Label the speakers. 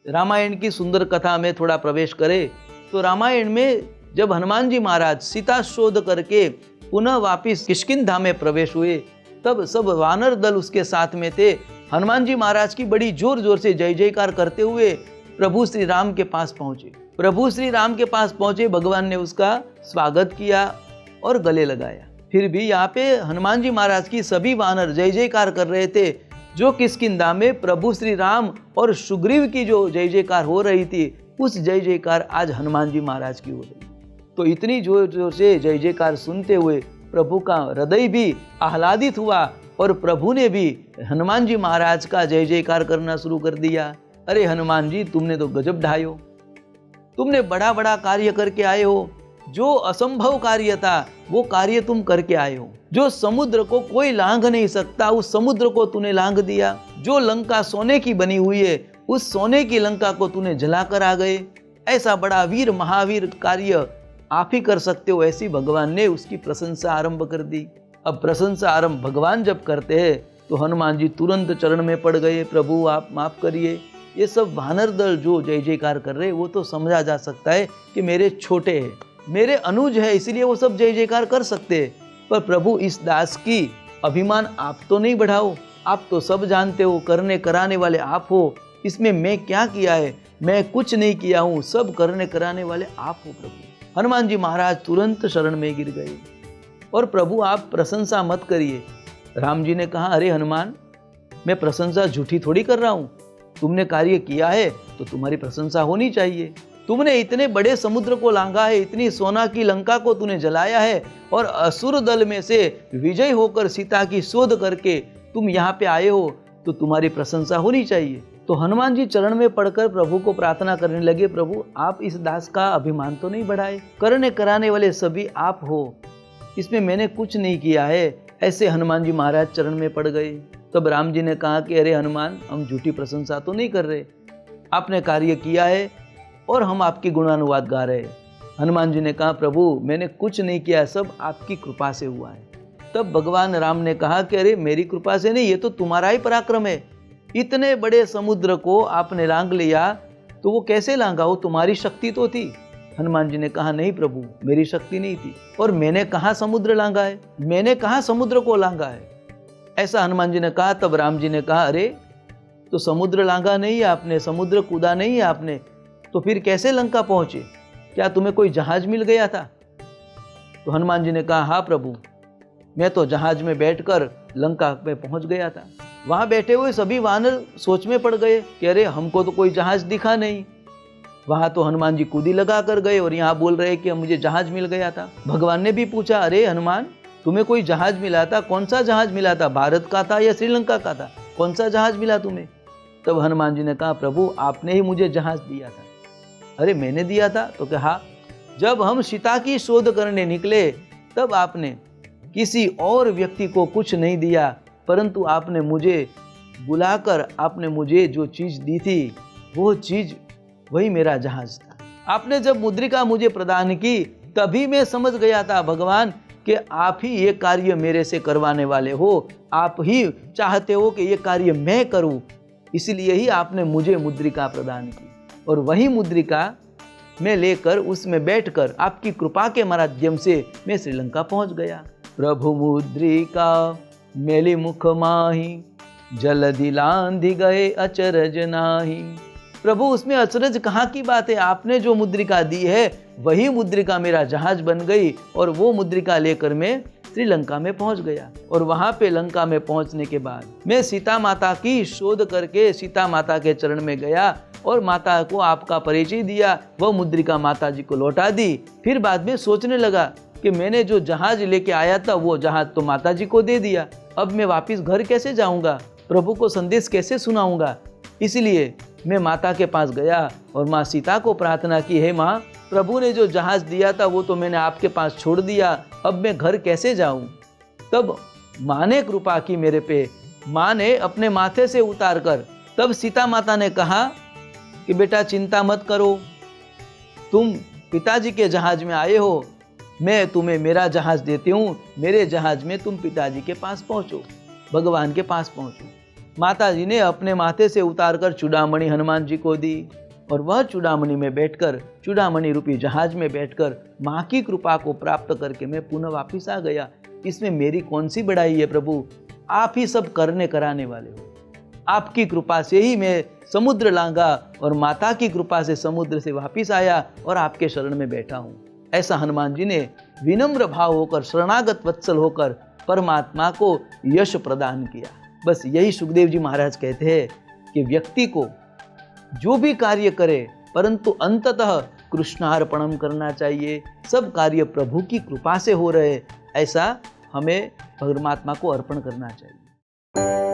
Speaker 1: रामायण की सुंदर कथा में थोड़ा प्रवेश करें तो रामायण में जब हनुमान जी महाराज सीता शोध करके पुनः वापिस किष्किंधा में प्रवेश हुए, तब सब वानर दल उसके साथ में थे। हनुमान जी महाराज की बड़ी जोर जोर से जय जयकार करते हुए प्रभु श्री राम के पास पहुंचे। प्रभु श्री राम के पास पहुंचे, भगवान ने उसका स्वागत किया और गले लगाया। फिर भी यहाँ पे हनुमान जी महाराज की सभी वानर जय जयकार कर रहे थे। जो किष्किंधा में प्रभु श्री राम और सुग्रीव की जो जय जयकार हो रही थी, उस जय जयकार आज हनुमान जी महाराज की हो रही। तो इतनी जोर जोर से जय जयकार सुनते हुए प्रभु का हृदय भी आह्लादित हुआ और प्रभु ने भी हनुमान जी महाराज का जय जयकार करना शुरू कर दिया। अरे हनुमान जी, तुमने तो गजब ढायो, तुमने बड़ा बड़ा कार्य करके आए हो। जो असंभव कार्य था वो कार्य तुम करके आए हो। जो समुद्र को कोई लांघ नहीं सकता, उस समुद्र को तूने लांघ दिया। जो लंका सोने की बनी हुई है, उस सोने की लंका को तूने जलाकर आ गए। ऐसा बड़ा वीर महावीर कार्य आप ही कर सकते हो। ऐसी भगवान ने उसकी प्रशंसा आरंभ कर दी। अब प्रशंसा आरंभ भगवान जब करते हैं तो हनुमान जी तुरंत चरण में पड़ गए, प्रभु आप माफ करिए। ये सब वानर दल जो जय जयकार कर रहे, वो तो समझा जा सकता है कि मेरे छोटे हैं, मेरे अनुज है, इसलिए वो सब जय जयकार कर सकते हैं। पर प्रभु इस दास की अभिमान आप तो नहीं बढ़ाओ, आप तो सब जानते हो, करने कराने वाले आप हो। इसमें मैं क्या किया है? मैं कुछ नहीं किया हूँ, सब करने कराने वाले आप हो प्रभु। हनुमान जी महाराज तुरंत शरण में गिर गए और प्रभु आप प्रशंसा मत करिए। राम जी ने कहा, अरे हनुमान, मैं प्रशंसा झूठी थोड़ी कर रहा हूँ। तुमने कार्य किया है तो तुम्हारी प्रशंसा होनी चाहिए। तुमने इतने बड़े समुद्र को लांघा है, इतनी सोना की लंका को तूने जलाया है और असुर दल में से विजय होकर सीता की शोध करके तुम यहाँ पे आए हो, तो तुम्हारी प्रशंसा होनी चाहिए। तो हनुमान जी चरण में पड़कर प्रभु को प्रार्थना करने लगे, प्रभु आप इस दास का अभिमान तो नहीं बढ़ाए, करने कराने वाले सभी आप हो, इसमें मैंने कुछ नहीं किया है। ऐसे हनुमान जी महाराज चरण में पड़ गए। तब राम जी ने कहा कि अरे हनुमान, हम झूठी प्रशंसा तो नहीं कर रहे, आपने कार्य किया है और हम आपकी गुणानुवाद गा रहे हैं। हनुमान जी ने कहा, प्रभु मैंने कुछ नहीं किया, सब आपकी कृपा से हुआ है। तब भगवान राम ने कहा कि अरे मेरी कृपा से नहीं, ये तो तुम्हारा ही पराक्रम है। इतने बड़े समुद्र को आपने लांघ लिया, तो वो कैसे लांघा? वो तुम्हारी शक्ति तो थी। हनुमान जी ने कहा, नहीं प्रभु, मेरी शक्ति नहीं थी। और मैंने कहाँ समुद्र लांघा है? मैंने कहाँ समुद्र को लांघा है? ऐसा हनुमान जी ने कहा। तब राम जी ने कहा, अरे तो समुद्र लांघा नहीं है आपने, समुद्र कूदा नहीं है आपने, तो फिर कैसे लंका पहुंचे? क्या तुम्हें कोई जहाज मिल गया था? तो हनुमान जी ने कहा, हाँ प्रभु, मैं तो जहाज में बैठकर लंका में पहुंच गया था। वहां बैठे हुए सभी वानर सोच में पड़ गए कि अरे हमको तो कोई जहाज दिखा नहीं। वहां तो हनुमान जी कूदी लगा कर गए और यहाँ बोल रहे कि मुझे जहाज मिल गया था। भगवान ने भी पूछा, अरे हनुमान, तुम्हें कोई जहाज मिला था? कौन सा जहाज मिला था? भारत का था या श्रीलंका का था? कौन सा जहाज मिला तुम्हें? तब हनुमान जी ने कहा, प्रभु आपने ही मुझे जहाज दिया था। अरे मैंने दिया था? तो कहा, जब हम सीता की शोध करने निकले तब आपने किसी और व्यक्ति को कुछ नहीं दिया, परंतु आपने मुझे बुलाकर आपने मुझे जो चीज दी थी, वो चीज वही मेरा जहाज था। आपने जब मुद्रिका मुझे प्रदान की, तभी मैं समझ गया था भगवान कि आप ही ये कार्य मेरे से करवाने वाले हो, आप ही चाहते हो कि ये कार्य मैं करूं, इसलिए ही आपने मुझे मुद्रिका प्रदान की। और वही मुद्रिका मैं लेकर उसमें बैठकर आपकी कृपा के माध्यम से मैं श्रीलंका पहुंच गया। प्रभु मुद्रिका मेली मुख माही, जलधि लांधि गए अचरज नाही। प्रभु उसमें अचरज कहाँ की बात है? आपने जो मुद्रिका दी है वही मुद्रिका मेरा जहाज बन गई और वो मुद्रिका लेकर मैं श्रीलंका में पहुंच गया। और वहां पे लंका में पहुंचने के बाद मैं सीता माता की शोध करके सीता माता के चरण में गया और माता को आपका परिचय दिया। वह मुद्रिका माता जी को लौटा दी। फिर बाद में सोचने लगा कि मैंने जो जहाज लेके आया था वो जहाज तो माता जी को दे दिया, अब मैं वापिस घर कैसे जाऊंगा? प्रभु को संदेश कैसे सुनाऊंगा? इसलिए मैं माता के पास गया और माँ सीता को प्रार्थना की, हे माँ, प्रभु ने जो जहाज दिया था वो तो मैंने आपके पास छोड़ दिया, अब मैं घर कैसे जाऊं? तब माँ ने कृपा की मेरे पे। माँ ने अपने माथे से उतार कर तब सीता माता ने कहा कि बेटा चिंता मत करो, तुम पिताजी के जहाज में आए हो, मैं तुम्हें मेरा जहाज देती हूँ, मेरे जहाज में तुम पिताजी के पास पहुँचो, भगवान के पास पहुँचो। माताजी ने अपने माथे से उतारकर चूड़ामणि हनुमान जी को दी और वह चूड़ामणि में बैठकर, चूड़ामणि रूपी जहाज में बैठकर माँ की कृपा को प्राप्त करके मैं पुनः वापिस आ गया। इसमें मेरी कौन सी बड़ाई है प्रभु, आप ही सब करने कराने वाले हो। आपकी कृपा से ही मैं समुद्र लांघा और माता की कृपा से समुद्र से वापिस आया और आपके शरण में बैठा हूँ। ऐसा हनुमान जी ने विनम्र भाव होकर, शरणागत वत्सल होकर परमात्मा को यश प्रदान किया। बस यही सुखदेव जी महाराज कहते हैं कि व्यक्ति को जो भी कार्य करे परंतु अंततः कृष्णार्पणम करना चाहिए। सब कार्य प्रभु की कृपा से हो रहे, ऐसा हमें परमात्मा को अर्पण करना चाहिए।